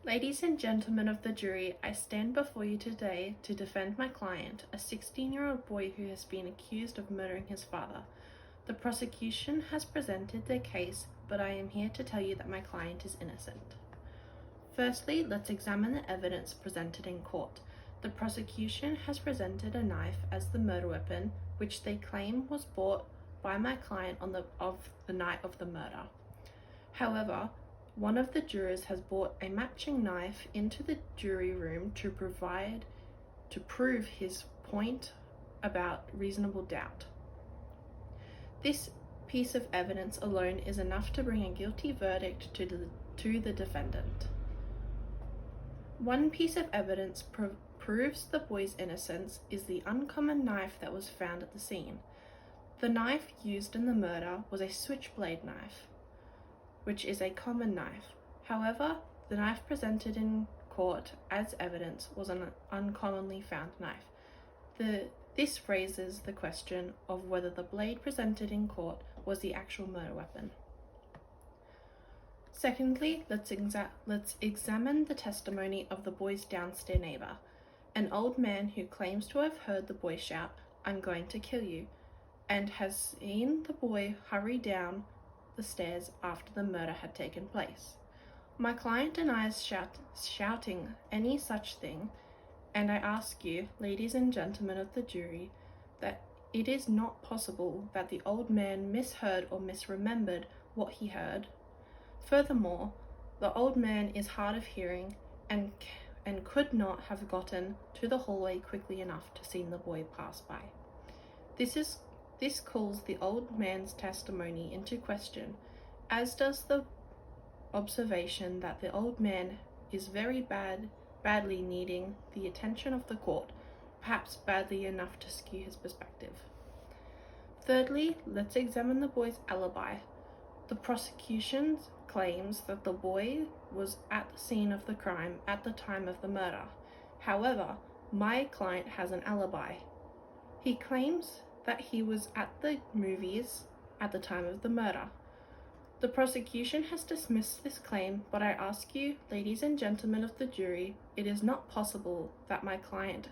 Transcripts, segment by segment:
Ladies and gentlemen of the jury, I stand before you today to defend my client, a 16-year-old boy who has been accused of murdering his father. The prosecution has presented their case, but I am here to tell you that my client is innocent. Firstly, let's examine the evidence presented in court. The prosecution has presented a knife as the murder weapon, which they claim was bought by my client on the night of the murder. However, one of the jurors has brought a matching knife into the jury room to prove his point about reasonable doubt. This piece of evidence alone is enough to bring a guilty verdict to the defendant. One piece of evidence proves the boy's innocence is the uncommon knife that was found at the scene. The knife used in the murder was a switchblade knife, which is a common knife. However, the knife presented in court as evidence was an uncommonly found knife. This raises the question of whether the blade presented in court was the actual murder weapon. Secondly, let's examine the testimony of the boy's downstairs neighbor, an old man who claims to have heard the boy shout, "I'm going to kill you," and has seen the boy hurry down the stairs after the murder had taken place. My client denies shouting any such thing, and I ask you, ladies and gentlemen of the jury, that it is not possible that the old man misheard or misremembered what he heard. Furthermore, the old man is hard of hearing and could not have gotten to the hallway quickly enough to see the boy pass by. This calls the old man's testimony into question, as does the observation that the old man is very badly needing the attention of the court, perhaps badly enough to skew his perspective. Thirdly, let's examine the boy's alibi. The prosecution claims that the boy was at the scene of the crime at the time of the murder. However, my client has an alibi. He claims that he was at the movies at the time of the murder. The prosecution has dismissed this claim, but I ask you, ladies and gentlemen of the jury, it is not possible that my client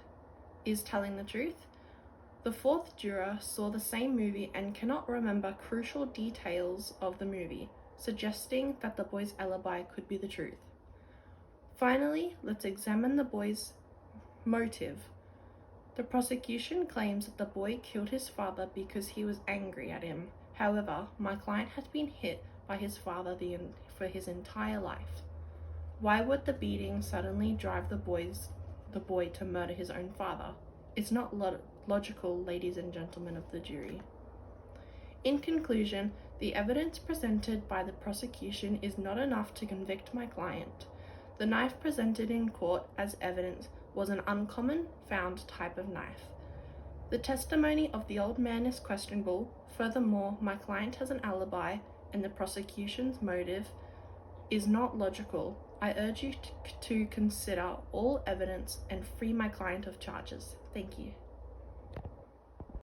is telling the truth. The fourth juror saw the same movie and cannot remember crucial details of the movie, suggesting that the boy's alibi could be the truth. Finally, let's examine the boy's motive. The prosecution claims that the boy killed his father because he was angry at him. However, my client has been hit by his father for his entire life. Why would the beating suddenly drive the boy to murder his own father? It's not logical, ladies and gentlemen of the jury. In conclusion, the evidence presented by the prosecution is not enough to convict my client. The knife presented in court as evidence was an uncommon found type of knife. The testimony of the old man is questionable. Furthermore, my client has an alibi and the prosecution's motive is not logical. I urge you to consider all evidence and free my client of charges. Thank you.